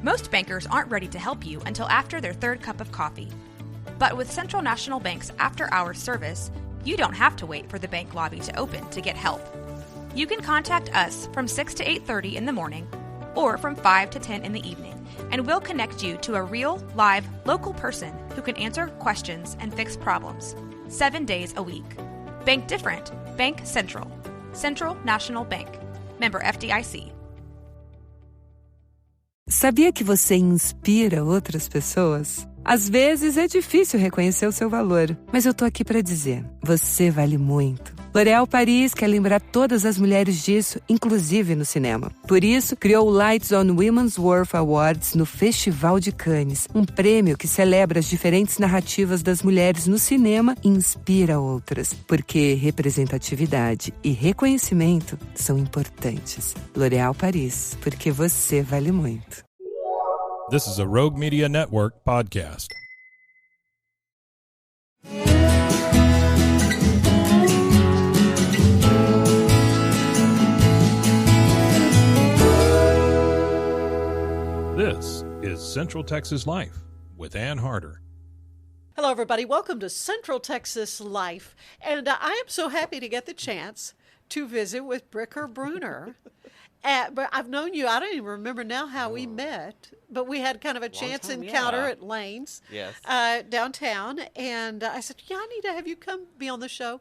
Most bankers aren't ready to help you until after their third cup of coffee. But with Central National Bank's after-hours service, you don't have to wait for the bank lobby to open to get help. You can contact us from 6 to 8:30 in the morning or from 5 to 10 in the evening, and we'll connect you to a real, live, local person who can answer questions and fix problems 7 days a week. Bank different. Bank Central. Central National Bank. Member FDIC. Sabia que você inspira outras pessoas? Às vezes é difícil reconhecer o seu valor, mas eu tô aqui para dizer, você vale muito. L'Oréal Paris quer lembrar todas as mulheres disso, inclusive no cinema. Por isso, criou o Lights on Women's Worth Awards no Festival de Cannes, um prêmio que celebra as diferentes narrativas das mulheres no cinema e inspira outras, porque representatividade e reconhecimento são importantes. L'Oréal Paris, porque você vale muito. This is a Rogue Media Network podcast. This is Central Texas Life with Ann Harder. Hello, everybody. Welcome to Central Texas Life. And I am so happy to get the chance to visit with Bricker Bruner. But I've known you, I don't even remember now how we met, but we had kind of a chance encounter at Lane's downtown. And I said, I need to have you come be on the show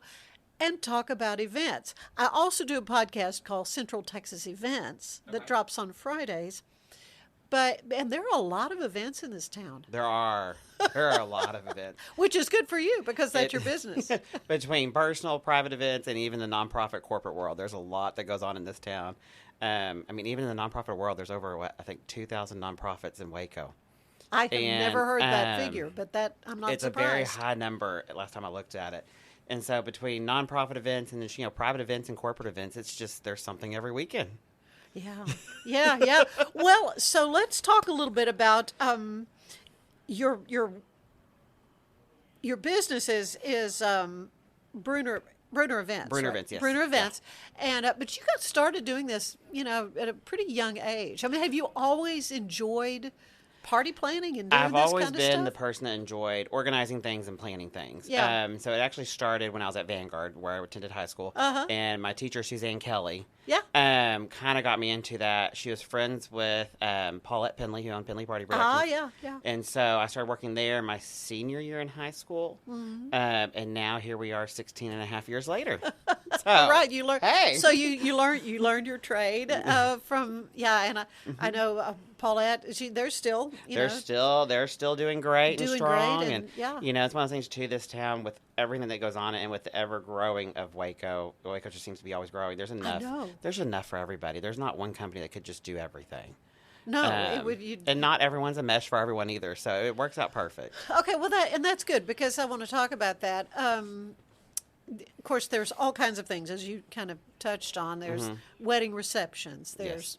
and talk about events. I also do a podcast called Central Texas Events that drops on Fridays. And there are a lot of events in this town. There are a lot of events. Which is good for you because that's your business. Between personal, private events, and even the nonprofit corporate world, there's a lot that goes on in this town. Even in the nonprofit world, there's over, 2,000 nonprofits in Waco. I have never heard that figure, but I'm not surprised. It's a very high number last time I looked at it. And so between nonprofit events and private events and corporate events, it's just there's something every weekend. Yeah. Well, so let's talk a little bit about your business is Bruner Events. Bruner Events, yes. Bruner Events. Yeah. And but you got started doing this, at a pretty young age. I mean, have you always enjoyed party planning and doing I've this always kind of been stuff? the person that enjoyed organizing things and planning things. Yeah. So it actually started when I was at Vanguard, where I attended high school. And my teacher, Suzanne Kelly, kind of got me into that. She was friends with Paulette Penley, who owned Penley Party Productions. Yeah. And so I started working there my senior year in high school. Mm-hmm. And now here we are 16 and a half years later. So, right, you learned. Hey. So you learned your trade from and I know Paulette. They're still they're still doing great and strong. And it's one of those things too. This town with everything that goes on and with the ever growing of Waco just seems to be always growing. There's enough. I know. There's enough for everybody. There's not one company that could just do everything. No, and not everyone's a mesh for everyone either. So it works out perfect. Okay, well that's good because I want to talk about that. Of course, there's all kinds of things, as you kind of touched on. There's wedding receptions. There's,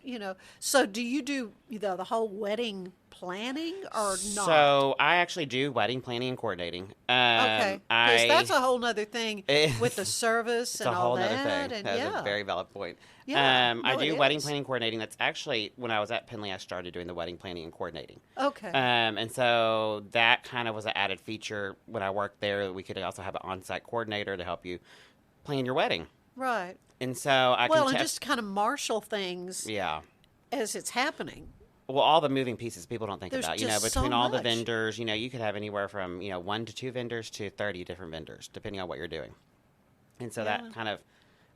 So do you do the whole wedding planning or not? So I actually do wedding planning and coordinating. Okay, because that's a whole other thing with the service and all that. It's a whole other thing. That's a very valid point. I do wedding planning and coordinating. That's actually, when I was at Penley, I started doing the wedding planning and coordinating. Okay. And so that kind of was an added feature when I worked there. We could also have an on-site coordinator to help you plan your wedding. Right. And so I and just kind of marshal things as it's happening. Well, all the moving pieces people don't think about, between all the much. vendors, you could have anywhere from, 1 to 2 vendors to 30 different vendors, depending on what you're doing. And so that kind of,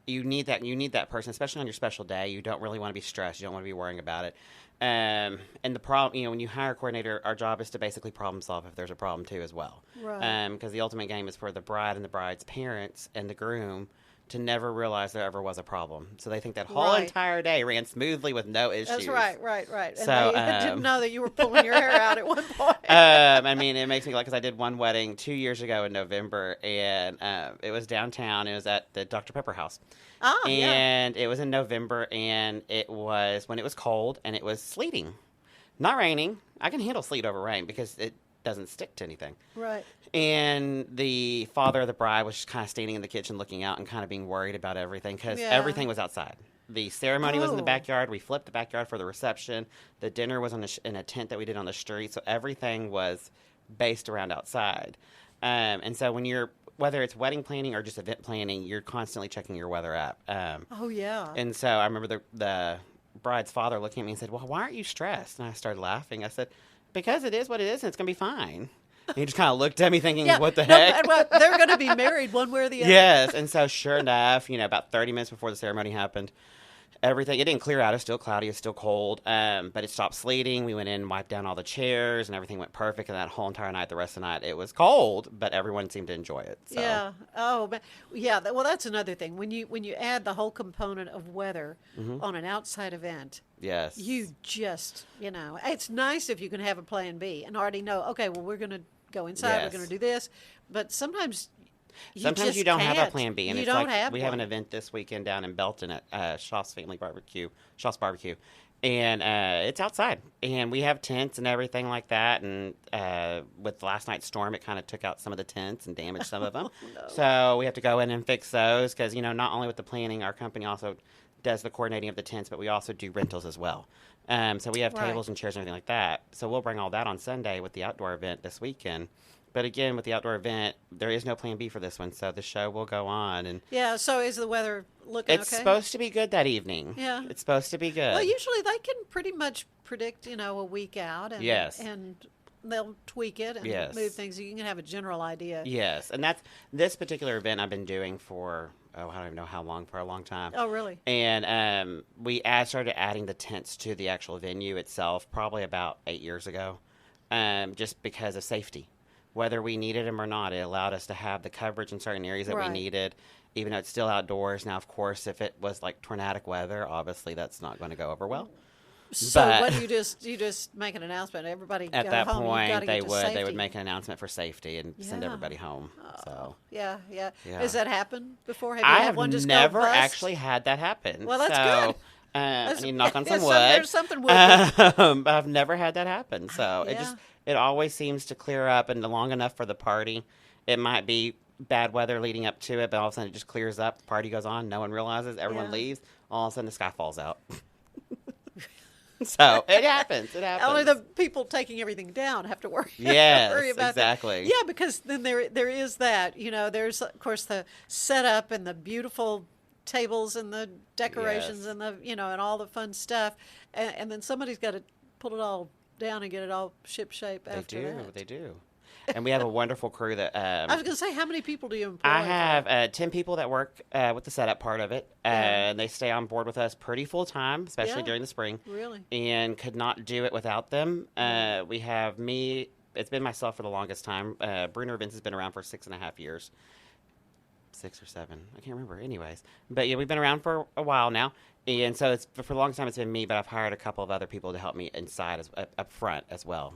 you need that person, especially on your special day. You don't really want to be stressed. You don't want to be worrying about it. And the problem, when you hire a coordinator, our job is to basically problem solve if there's a problem too as well. Right. Because the ultimate game is for the bride and the bride's parents and the groom to never realize there ever was a problem. So they think that whole entire day ran smoothly with no issues. That's right. So, and they didn't know that you were pulling your hair out at one point. It makes me because I did one wedding 2 years ago in November, and it was downtown. It was at the Dr. Pepper House. And it was in November, and it was when it was cold, and it was sleeting. Not raining. I can handle sleet over rain because it doesn't stick to anything. Right. And the father of the bride was just kind of standing in the kitchen looking out and kind of being worried about everything because everything was outside. The ceremony was in the Oh. backyard. We flipped the backyard for the reception. The dinner was in a tent that we did on the street. So everything was based around outside. And so whether it's wedding planning or just event planning, you're constantly checking your weather app. Oh, yeah. And so I remember the bride's father looking at me and said, "Well, why aren't you stressed?" And I started laughing. I said, "Because it is what it is, and it's going to be fine." And he just kind of looked at me thinking, what the heck? Well, they're going to be married one way or the other. Yes. And so sure enough, about 30 minutes before the ceremony happened, it didn't clear out. It's still cloudy. It's still cold. But it stopped sleeting. We went in, wiped down all the chairs, and everything went perfect. And that whole entire night, the rest of the night, it was cold, but everyone seemed to enjoy it. So. Yeah. Oh, but yeah. Well, that's another thing. When you add the whole component of weather on an outside event, Yes. you just, it's nice if you can have a plan B and already know, okay, well, we're going to go inside. Yes. We're going to do this. But sometimes you don't have a can't. plan B. And you it's don't like have we have an one. event this weekend down in Belton at Schaaf's Barbecue. And it's outside. And we have tents and everything like that. And with last night's storm, it kind of took out some of the tents and damaged some of them. So we have to go in and fix those because, not only with the planning, our company also does the coordinating of the tents, but we also do rentals as well. So we have Right. tables and chairs and everything like that. So we'll bring all that on Sunday with the outdoor event this weekend. But again, with the outdoor event, there is no plan B for this one, so the show will go on. And Yeah. So is the weather looking it's okay? supposed to be good that evening. Yeah. It's supposed to be good. Well, usually they can pretty much predict, a week out. And, Yes. And they'll tweak it and Yes. move things. You can have a general idea. Yes, and that's this particular event I've been doing for, I don't even know how long, for a long time. Oh, really? And we started adding the tents to the actual venue itself probably about 8 years ago, just because of safety. Whether we needed them or not, it allowed us to have the coverage in certain areas that Right. we needed, even though it's still outdoors. Now, of course, if it was like tornadic weather, obviously that's not going to go over well. So But- what you just make an announcement? Everybody At go that home. You've point, gotta they get to would safety. make an announcement for safety and send Yeah. everybody home. So Yeah. Yeah. Has that happened before? Have you I had have one just go never bust? actually had that happen. Well, that's so, good. I need to knock on some wood. There's something wood. But I've never had that happen. So Yeah. it always seems to clear up, and long enough for the party. It might be bad weather leading up to it, but all of a sudden it just clears up. The party goes on. No one realizes. Everyone Yeah. leaves. All of a sudden the sky falls out. So it happens. It happens. Only the people taking everything down have to worry. Yes, worry about that. exactly. Yeah, because then there is that. There's of course the setup and the beautiful tables and the decorations Yes. and the and all the fun stuff, and then somebody's got to pull it all down and get it all ship shape after that. They do. And we have a wonderful crew that. I was going to say, how many people do you employ? I have 10 people that work with the setup part of it. Yeah. And they stay on board with us pretty full time, especially Yeah. during the spring. Really? And could not do it without them. We have me. It's been myself for the longest time. Bruner Events has been around for 6.5 years. 6 or 7. I can't remember. Anyways. But yeah, we've been around for a while now. And so it's for a long time it's been me, but I've hired a couple of other people to help me inside up front as well.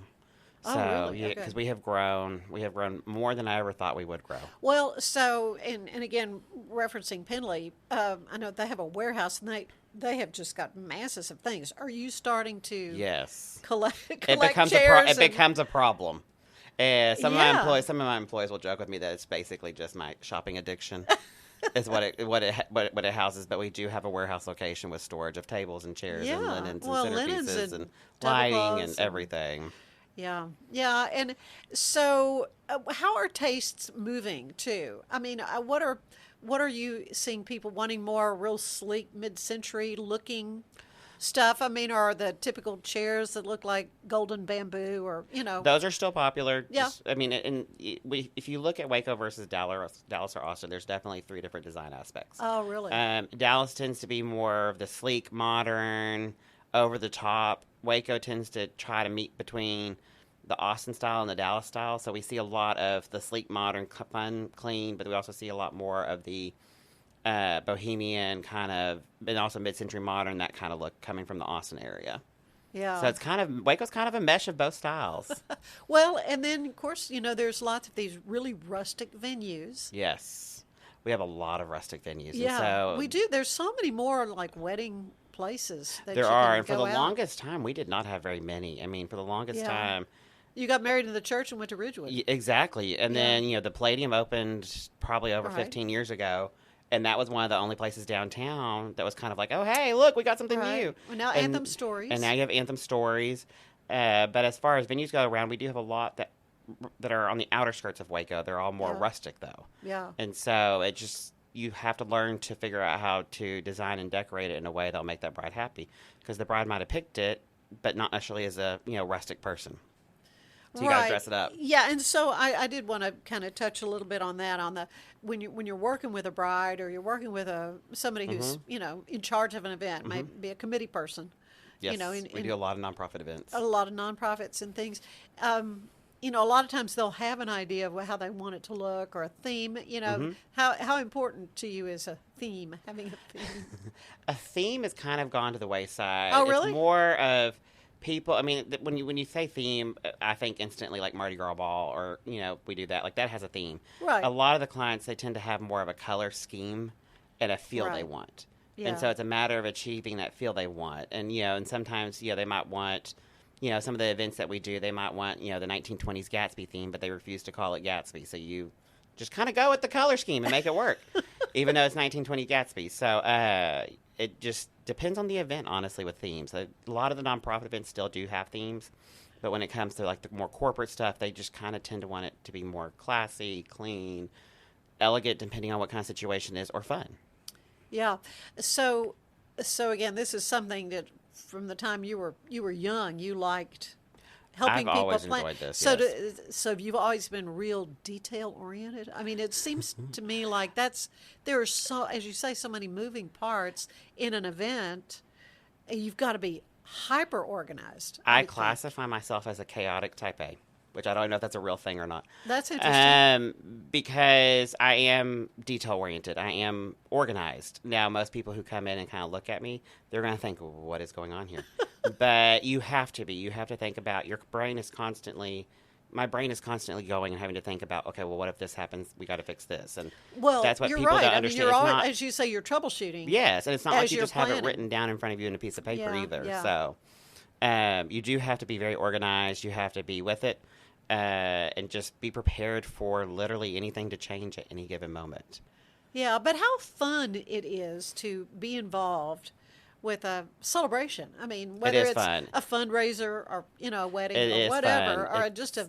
Oh, So, really? yeah, Okay. because we have grown more than I ever thought we would grow. Well, so and again, referencing Penley, I know they have a warehouse and they have just got masses of things. Are you starting to Yes. collect It becomes chairs? it becomes a problem. Some Yeah. of my employees will joke with me that it's basically just my shopping addiction. Is what it houses, but we do have a warehouse location with storage of tables and chairs and Yeah. linens Well, and linens centerpieces and and lighting tablecloths and and- everything. Yeah, and so how are tastes moving too? I mean, what are you seeing people wanting more real sleek mid-century looking stuff? I mean, are the typical chairs that look like golden bamboo or Those are still popular. Yeah. If you look at Waco versus Dallas or Austin, there's definitely 3 different design aspects. Oh, really? Dallas tends to be more of the sleek, modern, over the top. Waco tends to try to meet between the Austin style and the Dallas style. So we see a lot of the sleek, modern, fun, clean, but we also see a lot more of the bohemian kind of, and also mid-century modern, that kind of look coming from the Austin area. Yeah. So it's Waco's kind of a mesh of both styles. Well, and then of course, there's lots of these really rustic venues. Yes. We have a lot of rustic venues. Yeah, and so we do. There's so many more like wedding places that There you are, can and for go the out. longest time, we did not have very many. I mean, for the longest Yeah. time, You got married in the church and went to Ridgewood. exactly. And Yeah. then, the Palladium opened probably over Right. 15 years ago, And that was one of the only places downtown that was kind of like, oh, hey, look, we got something new. Well, now Anthem Stories. And now you have Anthem Stories. But as far as venues go around, we do have a lot that are on the outer skirts of Waco. They're all more rustic, though. Yeah. And so you have to learn to figure out how to design and decorate it in a way that'll make that bride happy. Because the bride might have picked it, but not necessarily as a rustic person. So you got to dress it up. Yeah, and so I did want to kind of touch a little bit on that, on the when you're working with a bride or you're working with somebody who's in charge of an event, might be a committee person. Yes, we do a lot of nonprofit events. A lot of nonprofits and things. A lot of times they'll have an idea of how they want it to look or a theme. How important to you is a theme, having a theme? A theme has kind of gone to the wayside. Oh, really? It's more of people. I mean, when you say theme, I think instantly like Mardi Gras ball, or we do that. Like that has a theme. Right. A lot of the clients, they tend to have more of a color scheme and a feel they want. Yeah. And so it's a matter of achieving that feel they want. And and sometimes they might want some of the events that we do, they might want the 1920s Gatsby theme, but they refuse to call it Gatsby. So you just kind of go with the color scheme and make it work, even though it's 1920 Gatsby. So it just depends on the event, honestly, with themes. A lot of the nonprofit events still do have themes, but when it comes to like the more corporate stuff, they just kind of tend to want it to be more classy, clean, elegant, depending on what kind of situation it is, or fun. Yeah. So again, this is something that from the time you were young, you liked helping I've people always plan. enjoyed this. So yes. so you've always been real detail oriented. I mean, it seems to me like there are as you say, so many moving parts in an event. You've got to be hyper organized. I classify myself as a chaotic type A, which I don't know if that's a real thing or not. That's interesting. Because I am detail-oriented. I am organized. Now, most people who come in and kind of look at me, they're going to think, what is going on here? But you have to be. You have to think about, my brain is constantly going and having to think about, okay, well, what if this happens? We got to fix this. And that's what you're people right. don't I understand. mean, It's not, as you say, you're troubleshooting. Yes, and it's not like you just have planning. it written down in front of you in a piece of paper either. Yeah. So you do have to be very organized. You have to be with it. And just be prepared for literally anything to change at any given moment. Yeah, but how fun it is to be involved with a celebration. I mean, whether it's fun. A fundraiser or a wedding It or whatever, fun. or just an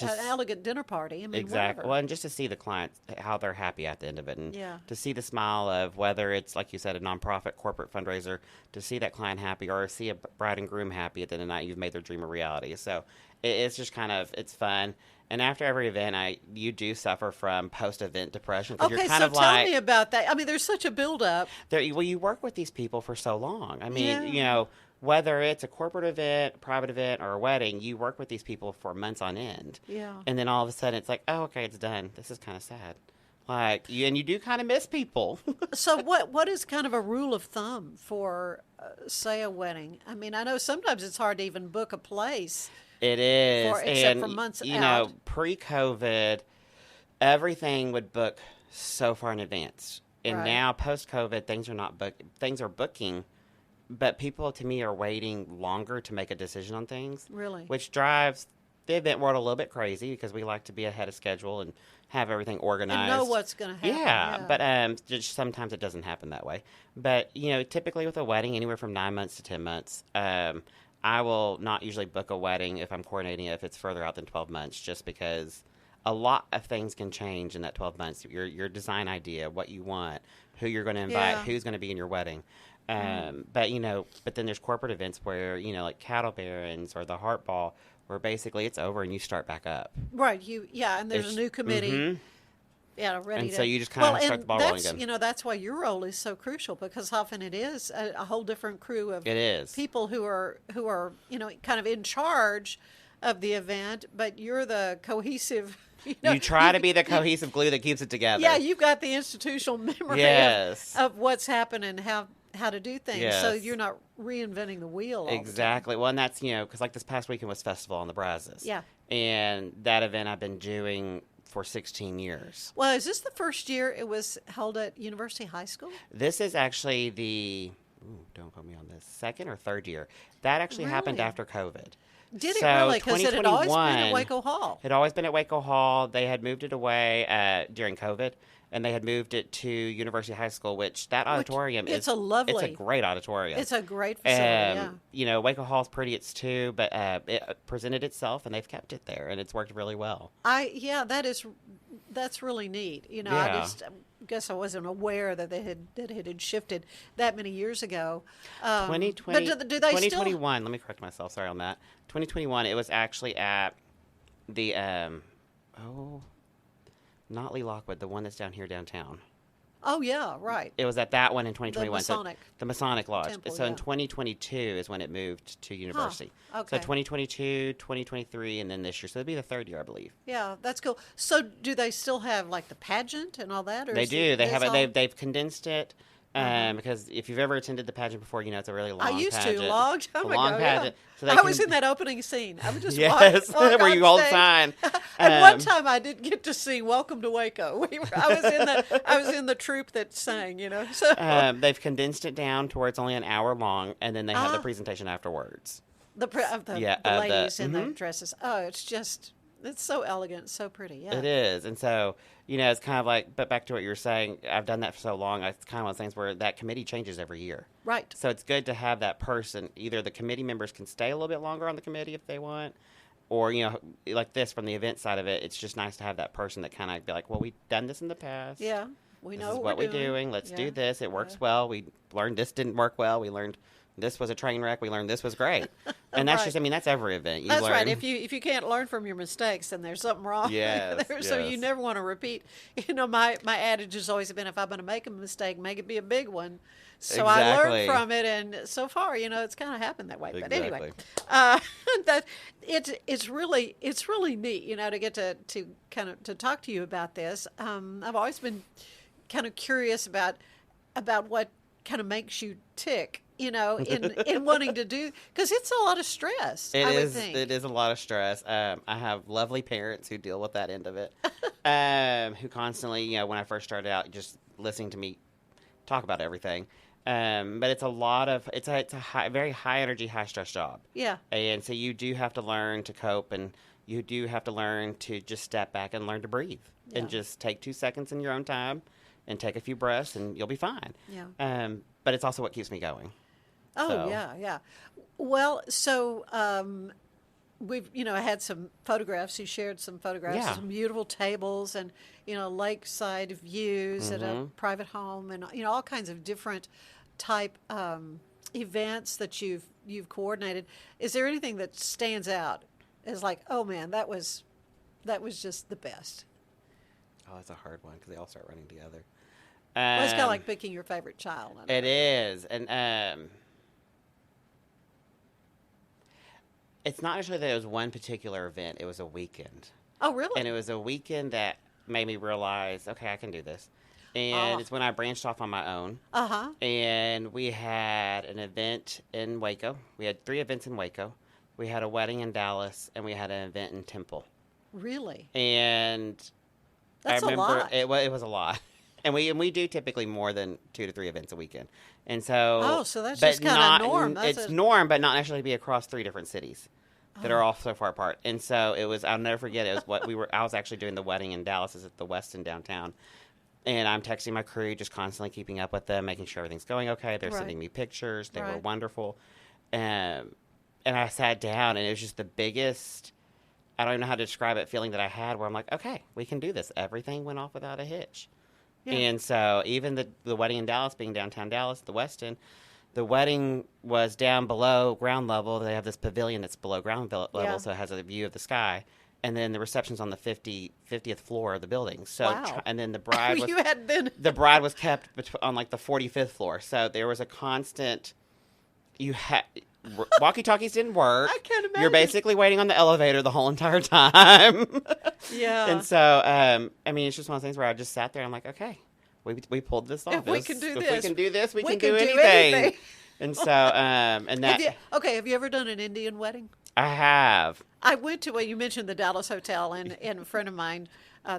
elegant dinner party. I mean, exactly. whatever. Well, and just to see the clients, how they're happy at the end of it, and Yeah. to see the smile of whether it's, like you said, a nonprofit corporate fundraiser, to see that client happy, or see a bride and groom happy at the end of the night, you've made their dream a reality. So it's just it's fun. And after every event, you do suffer from post-event depression. Okay, you're kind so of tell me about that. I mean, there's such a build-up. Well, you work with these people for so long. I mean, whether it's a corporate event, private event, or a wedding, you work with these people for months on end. Yeah. And then all of a sudden, it's like, oh, okay, it's done. This is kind of sad. And you do kind of miss people. So what is kind of a rule of thumb for, say, a wedding? I mean, I know sometimes it's hard to even book a place. It is. Except for months out. Pre-COVID, everything would book so far in advance. And now, post-COVID, things are booking, but people, to me, are waiting longer to make a decision on things. Really? Which drives the event world a little bit crazy, because we like to be ahead of schedule and have everything organized. And know what's going to happen. Yeah, but just sometimes it doesn't happen that way. But, typically with a wedding, anywhere from 9 months to 10 months, I will not usually book a wedding if I'm coordinating it if it's further out than 12 months, just because a lot of things can change in that 12 months. Your design idea, what you want, who you're going to invite, who's going to be in your wedding. But then there's corporate events where, like Cattle Barons or the Heart Ball, where basically it's over and you start back up. Right. And there's a new committee. Mm-hmm. Yeah, ready and to. so you just kind of start the ball rolling again. That's why your role is so crucial, because often it is a whole different crew of people who are kind of in charge of the event, but you're the cohesive. You try to be the cohesive glue that keeps it together. Yeah, you've got the institutional memory of what's happened and how to do things, so you're not reinventing the wheel. Exactly. Well, and that's because like this past weekend was Festival on the Brazos. Yeah. And that event I've been doing for 16 years. Well, is this the first year it was held at University High School? This is actually the don't quote me on this, second or third year. That actually happened Really? after COVID. Did it So really? Because it had always been at 2021 Waco Hall. It had always been at Waco Hall. They had moved it away during COVID, and they had moved it to University High School, which that auditorium it's is a lovely- It's a great auditorium. It's a great facility, yeah. You know, Waco Hall's pretty, it's too, but it presented itself, and they've kept it there, and it's worked really well. That's really neat. You know, Yeah. I just guess I wasn't aware that it had shifted that many years ago. 2020, but do they 2021, let me correct myself, sorry on that. 2021, it was actually at the, not Lee Lockwood, the one that's down here downtown. Oh, yeah, right. It was at that one in 2021. Masonic the Masonic Lodge. Temple, so in yeah. 2022 is when it moved to University. Okay. So 2022, 2023, and then this year. So it'd be the third year, I believe. Yeah, that's cool. So do they still have like the pageant and all that? Or They is do. it- They it's have it. all- They've condensed it. Because if you've ever attended the pageant before, you know it's a really long I used pageant. to long It's time a ago. long pageant. Yeah. So they I was can- in that opening scene. I would just Yes, walk where on you hold stage. sign. And one time I did get to sing "Welcome to Waco." I was in the troupe that sang. You know, so They've condensed it down to where it's only an hour long, and then they have the Ah. presentation afterwards. the the- ladies in the dresses. Oh, it's so elegant, so pretty. Yeah, It is. And so, you know, it's kind of like, but back to what you were saying, I've done that for so long. It's kind of one of those things where that committee changes every year. right. So it's good to have that person. Either the committee members can stay a little bit longer on the committee if they want, or, you know, like this from the event side of it, it's just nice to have that person that kind of be like, well, we've done this in the past. Yeah, we This know is what what we're doing. Let's Yeah. do this. It works Yeah. well. We learned this didn't work well. We learned this was a train wreck. We learned this was great. And that's Right. just, I mean, that's every event. You That's learn. right. If you can't learn from your mistakes, then there's something wrong. Yes, So you yes. never want to repeat. You know, my adage has always been, if I'm going to make a mistake, make it be a big one. So I learned Exactly. from it, and so far, you know, it's kind of happened that way. But anyway, Exactly. that it's really neat, you know, to get to kind of to talk to you about this. I've always been kind of curious about what kind of makes you tick, you know, in wanting to do, because it's a lot of stress. I would think. It is a lot of stress. I have lovely parents who deal with that end of it, who constantly, you know, when I first started out, just listening to me talk about everything. But it's a lot of it's a very high energy, high stress job. Yeah. And so you do have to learn to cope, and you do have to learn to just step back and learn to breathe, Yeah. and just take 2 seconds in your own time, and take a few breaths, and you'll be fine. Yeah. But it's also what keeps me going. Oh, So- yeah. Well, so we've, you know, had some photographs. You shared some photographs Yeah. of some beautiful tables and, you know, lakeside views at a Mm-hmm. private home and, you know, all kinds of different type events that you've coordinated. Is there anything that stands out as like, oh, man, that was just the best? Oh, that's a hard one because they all start running together. Well, it's kind of like picking your favorite child. I know. It is, and it's not necessarily that it was one particular event. It was a weekend, Oh, really? and it was a weekend that made me realize, okay, I can do this. And it's when I branched off on my own. Uh-huh. And we had an event in Waco. We had 3 events in Waco. We had a wedding in Dallas, and we had an event in Temple. Really? And That's I a remember lot. it was a lot. And we do typically more than 2 to 3 events a weekend. And so Oh, so that's but just kinda not- norm. That's It's a- norm, but not necessarily be across 3 different cities that Oh. are all so far apart. And so it was, I'll never forget, it was what I was actually doing the wedding in Dallas is at the Westin downtown. And I'm texting my crew, just constantly keeping up with them, making sure everything's going okay. They're Right. sending me pictures. They were Right. wonderful. And I sat down, and it was just the biggest, I don't even know how to describe it, feeling that I had where I'm like, okay, we can do this. Everything went off without a hitch. Yeah. And so even the wedding in Dallas being downtown Dallas, the Westin, the wedding was down below ground level. They have this pavilion that's below ground level, Yeah. so it has a view of the sky. And then the reception's on the 50th floor of the building. So, Wow. and then the bride was You had been. the bride was kept on like the 45th floor. So there was a constant. Walkie-talkies didn't work. I can't You're imagine. basically waiting on the elevator the whole entire time. Yeah. And so, I mean, it's just one of those things where I just sat there and I'm like, okay, we pulled this off. If we can do If we this, can do this, we we can do can do anything. anything. And so, and that Have you ever done an Indian wedding? I have. I went to, well, you mentioned the Dallas Hotel, and a friend of mine,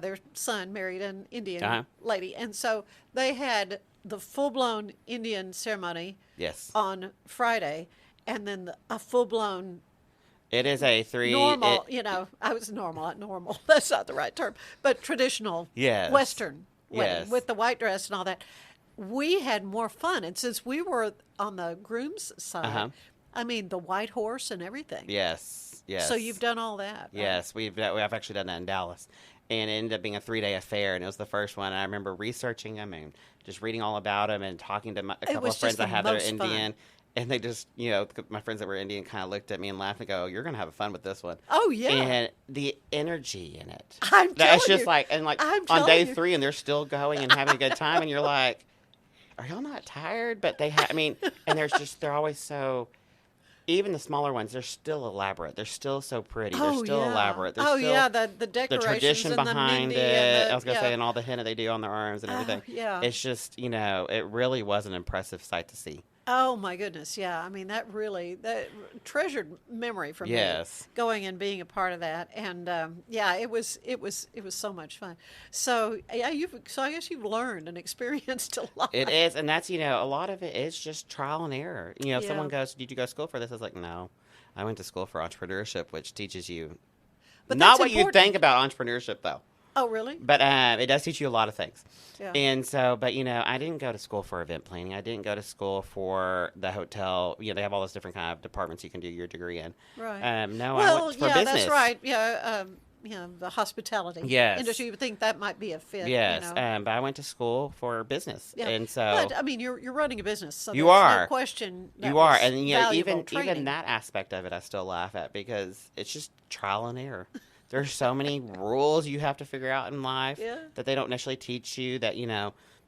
their son married an Indian lady. And so they had the full-blown Indian ceremony Yes. on Friday, and then a full-blown It is a normal, I was normal, not normal. That's not the right term, but traditional Yes. Western wedding Yes. with the white dress and all that. We had more fun. And since we were on the groom's side, I mean, the white horse and everything. Yes. Yes. So you've done all that. Right? Yes, we've actually done that in Dallas, and it ended up being a 3-day affair, and it was the first one. And I remember researching them and just reading all about them and talking to a couple of friends I had that are Indian, and they just, my friends that were Indian kind of looked at me and laughed and go, "You're gonna have a fun with this one." Oh yeah, and the energy in it. I'm telling That's just you. like, and like on day 3, and they're still going and having a good time, and you're like, "Are y'all not tired?" But they and they're always so. Even the smaller ones, they're still elaborate. They're still so pretty. They're still elaborate. They're the decorations, the tradition and behind the it. I was gonna say, and all the henna they do on their arms and everything. Yeah. It's just, it really was an impressive sight to see. Oh my goodness, yeah. I mean, that treasured memory for me, going and being a part of that, and it was so much fun. So I guess you've learned and experienced a lot. It is, and that's a lot of it is just trial and error. If someone goes, "Did you go to school for this?" I was like, "No, I went to school for entrepreneurship," which teaches you not what you think about entrepreneurship, though. Oh, really? But it does teach you a lot of things. Yeah. And so, but, I didn't go to school for event planning. I didn't go to school for the hotel. They have all those different kind of departments you can do your degree in. Right. No, well, I went for business. That's right. Yeah, the hospitality industry. You would think that might be a fit. Yes, but I went to school for business. Yeah. And so. But, I mean, you're running a business, so you there's are. no question that you are. was And, valuable training. even that aspect of it I still laugh at because it's just trial and error. There's so many rules you have to figure out in life that they don't necessarily teach you, that,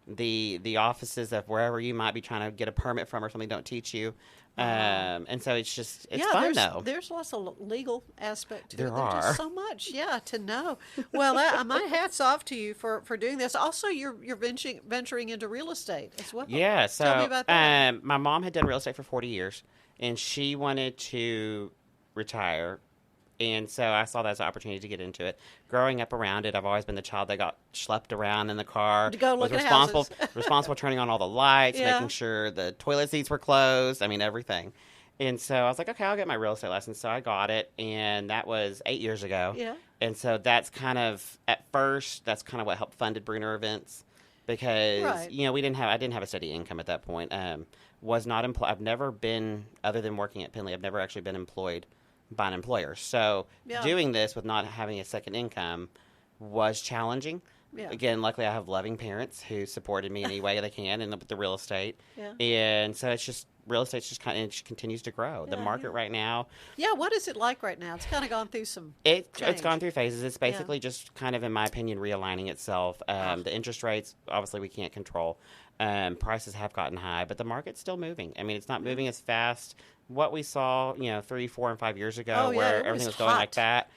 the offices of wherever you might be trying to get a permit from or something don't teach you. And so it's fun, though. There's lots of legal aspect to it. There's just so much, to know. Well, my hat's off to you for doing this. Also, you're venturing into real estate as well. Yeah, so tell me about that. My mom had done real estate for 40 years, and she wanted to retire. And so I saw that as an opportunity to get into it. Growing up around it, I've always been the child that got schlepped around in the car. To go look was at responsible, houses. responsible turning on all the lights, Yeah. making sure the toilet seats were closed. I mean, everything. And so I was like, okay, I'll get my real estate license. So I got it, and that was 8 years ago. Yeah. And so that's kind of, at first, that's kind of what helped funded Bruner Events. Because, Right. I didn't have a steady income at that point. Was not employed. I've never been, other than working at Penley, I've never actually been employed by an employer. So doing this with not having a second income was challenging. Yeah. Again, luckily I have loving parents who supported me any way they can with the real estate. Yeah. And so it's just, real estate just kind of continues to grow. The market right now. Yeah, what is it like right now? It's kind of gone through some It's change. gone through phases. It's basically just kind of, in my opinion, realigning itself. The interest rates, obviously, we can't control. Prices have gotten high, but the market's still moving. I mean, it's not moving as fast. What we saw, 3, 4, and 5 years ago, where everything was going like that,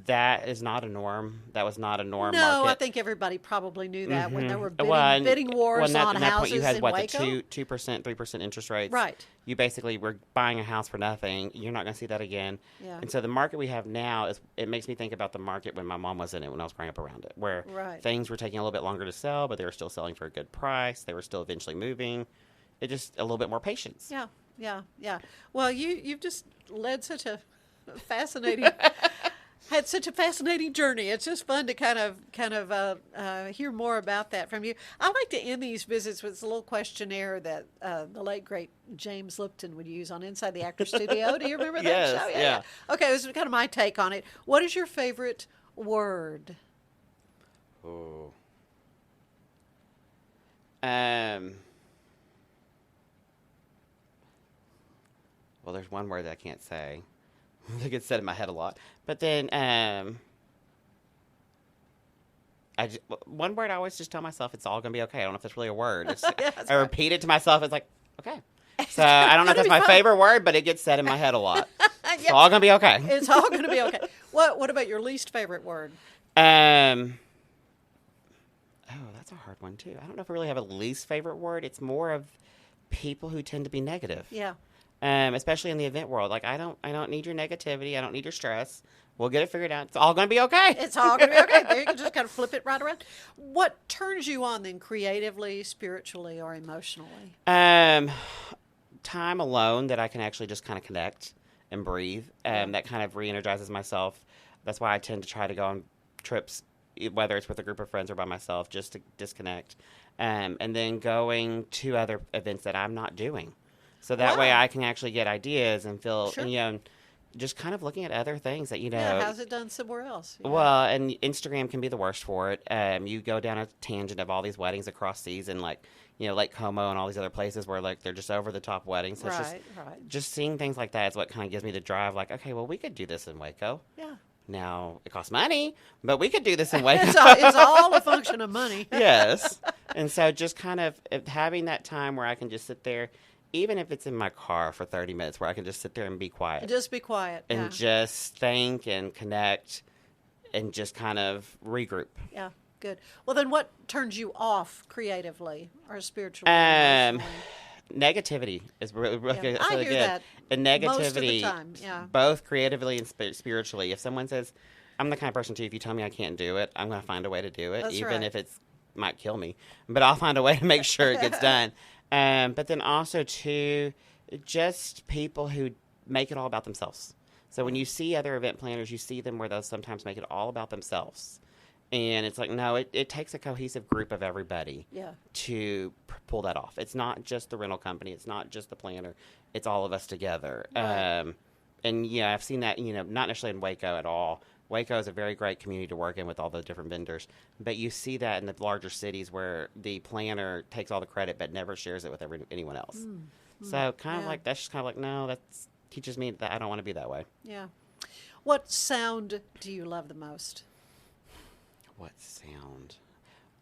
that is not a norm. That was not a norm market. No, I think everybody probably knew that when there were Well, bidding wars on at that point, houses you had, in what, Waco. the 2%, 3% interest rates. Right. You basically were buying a house for nothing. You're not going to see that again. Yeah. And so the market we have now, it makes me think about the market when my mom was in it, when I was growing up around it, where things were taking a little bit longer to sell, but they were still selling for a good price. They were still eventually moving. It just a little bit more patience. Yeah. Well, you've just led such a fascinating, had such a fascinating journey. It's just fun to kind of hear more about that from you. I like to end these visits with a little questionnaire that the late great James Lipton would use on Inside the Actor Studio. Do you remember that Yes, show? yeah. Okay, this is kind of my take on it. What is your favorite word? Oh. Well, there's one word that I can't say. It gets said in my head a lot. But then, one word I always just tell myself, it's all going to be okay. I don't know if that's really a word. It's, I repeat it to myself. It's like, okay. So I don't know if that's my favorite word, but it gets said in my head a lot. It's all going to be okay. It's all going to be okay. What about your least favorite word? Oh, that's a hard one, too. I don't know if I really have a least favorite word. It's more of people who tend to be negative. Yeah. especially in the event world. Like, I don't need your negativity. I don't need your stress. We'll get it figured out. It's all going to be okay. It's all going to be okay. There, you can just kind of flip it right around. What turns you on then, creatively, spiritually, or emotionally? Time alone that I can actually just kind of connect and breathe. That kind of re-energizes myself. That's why I tend to try to go on trips, whether it's with a group of friends or by myself, just to disconnect. And then going to other events that I'm not doing. So that way I can actually get ideas and feel, just kind of looking at other things that, Yeah, how's it done somewhere else? Yeah. Well, and Instagram can be the worst for it. You go down a tangent of all these weddings across seas and, like, Lake Como and all these other places where, like, they're just over-the-top weddings. So just seeing things like that is what kind of gives me the drive, like, okay, well, we could do this in Waco. Yeah. Now, it costs money, but we could do this in Waco. It's all a function of money. Yes. And so just kind of having that time where I can just sit there, even if it's in my car for 30 minutes, where I can just sit there and be quiet. Just be quiet. And just think and connect and just kind of regroup. Yeah, good. Well, then what turns you off creatively or spiritually? Negativity is really good. I hear that. And negativity, most of the time, yeah. Both creatively and spiritually. If someone says, I'm the kind of person, too, if you tell me I can't do it, I'm going to find a way to do it, even if it might kill me. But I'll find a way to make sure it gets done. But then also, too, just people who make it all about themselves. So when you see other event planners, you see them where they'll sometimes make it all about themselves. And it's like, no, it takes a cohesive group of everybody to pull that off. It's not just the rental company. It's not just the planner. It's all of us together. Right. And, I've seen that, not necessarily in Waco at all. Waco is a very great community to work in with all the different vendors. But you see that in the larger cities where the planner takes all the credit but never shares it with anyone else. So kind of like, that's just kind of like, no, that teaches me that I don't want to be that way. Yeah. What sound do you love the most? What sound?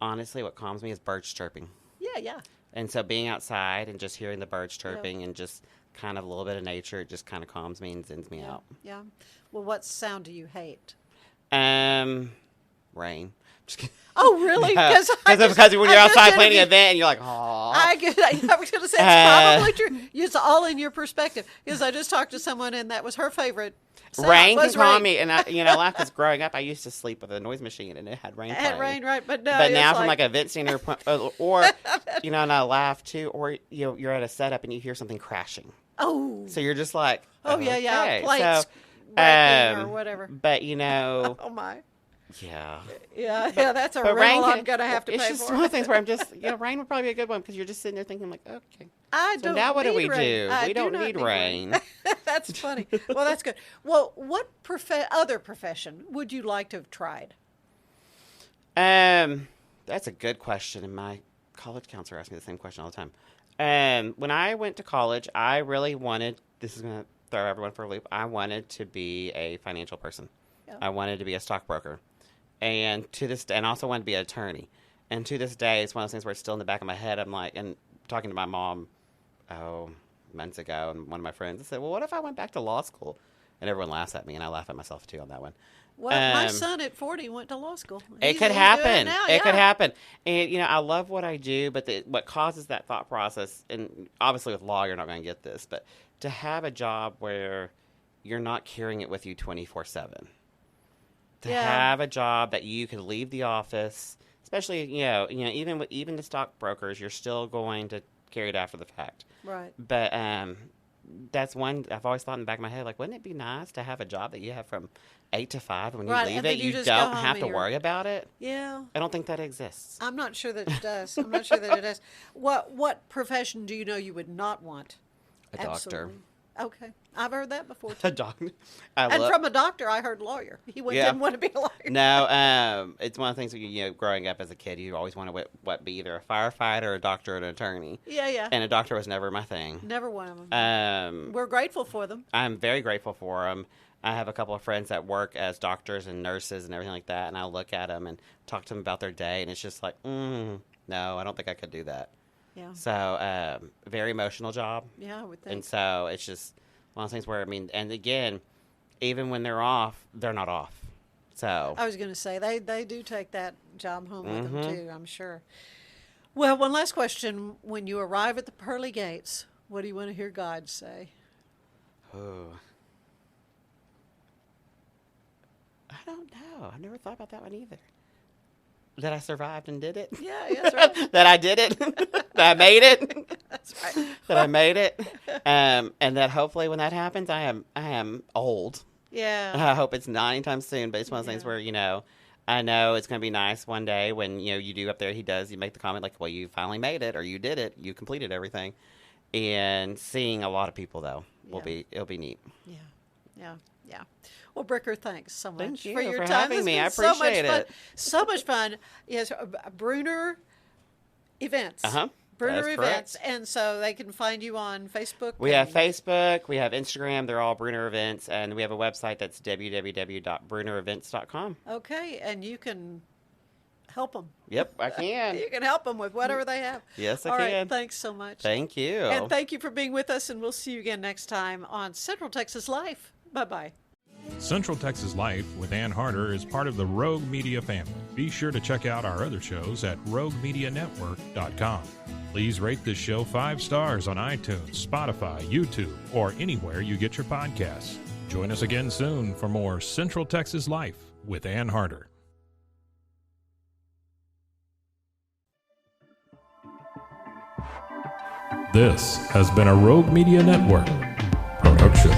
Honestly, what calms me is birds chirping. Yeah. And so being outside and just hearing the birds chirping and just kind of a little bit of nature, it just kind of calms me and zens me out. Yeah. Well, what sound do you hate? Rain. Just kidding. Oh, really? Because when you're outside planning an event and you're like, oh. I was going to say, it's probably true. It's all in your perspective. Because I just talked to someone, and that was her favorite sound. Rain can calm me. And, I laugh because growing up, I used to sleep with a noise machine, and it had rain playing. It had rain, right. But now from like an event center, or, and I laugh too, or, you're at a setup and you hear something crashing. Oh. So you're just like, yeah. Plates breaking or whatever. But, oh, my. Yeah. Yeah, that's a rental I'm going to have to pay for. It's just one of the things where I'm just, rain would probably be a good one because you're just sitting there thinking like, okay. So now what do we do? We don't need rain. That's funny. Well, that's good. Well, what other profession would you like to have tried? That's a good question. And my college counselor asked me the same question all the time. When I went to college, I really wanted, this is going to throw everyone for a loop, I wanted to be a financial person. Yeah. I wanted to be a stockbroker. And and also wanted to be an attorney. And to this day, it's one of those things where it's still in the back of my head. I'm like, and talking to my mom, months ago, and one of my friends, I said, well, what if I went back to law school? And everyone laughs at me, and I laugh at myself, too, on that one. Well, my son at 40 went to law school. It could happen. It could happen. And, I love what I do, but what causes that thought process, and obviously with law, you're not going to get this, but to have a job where you're not carrying it with you 24/7. To have a job that you could leave the office, especially, even the stockbrokers, you're still going to carry it after the fact. Right. But that's one I've always thought in the back of my head, like, wouldn't it be nice to have a job that you have from 8 to 5, and when you leave it, you don't have to worry about it? Yeah. I don't think that exists. I'm not sure that it does. What profession do you know you would not want? A doctor. Okay. I've heard that before, too. A doctor. From a doctor, I heard lawyer. He didn't want to be a lawyer. No, it's one of the things, growing up as a kid, you always want to be either a firefighter, a doctor, or an attorney. Yeah. And a doctor was never my thing. Never one of them. We're grateful for them. I'm very grateful for them. I have a couple of friends that work as doctors and nurses and everything like that, and I look at them and talk to them about their day, and it's just like, no, I don't think I could do that. Yeah. So, very emotional job. Yeah, I would think. And so it's just one of those things where, and again, even when they're off, they're not off. So I was going to say, they do take that job home with them, too, I'm sure. Well, one last question. When you arrive at the pearly gates, what do you want to hear God say? Oh. I don't know. I've never thought about that one either. That I survived and did it. Yeah, that's right. That I did it. That I made it. That's right. That I made it. And that hopefully when that happens, I am old. Yeah. I hope it's not anytime soon, but it's one of those things where, I know it's going to be nice one day when, you do up there, you make the comment like, well, you finally made it or you did it. You completed everything. And seeing a lot of people, though, it'll be neat. Yeah. Yeah. Yeah. Well, Bricker, thanks so much Thank you for your for time. having It's me. been I appreciate it. So much fun. Yes, Bruner Events. Bruner That's Events. correct. And so they can find you on Facebook. We have Facebook. We have Instagram. They're all Bruner Events. And we have a website that's www.brunerevents.com. Okay. And you can help them. Yep, I can. You can help them with whatever they have. Yes, I All can. right. Thanks so much. Thank you. And thank you for being with us. And we'll see you again next time on Central Texas Life. Bye-bye. Central Texas Life with Ann Harder is part of the Rogue Media family. Be sure to check out our other shows at roguemedianetwork.com. Please rate this show 5 stars on iTunes, Spotify, YouTube, or anywhere you get your podcasts. Join us again soon for more Central Texas Life with Ann Harder. This has been a Rogue Media Network production.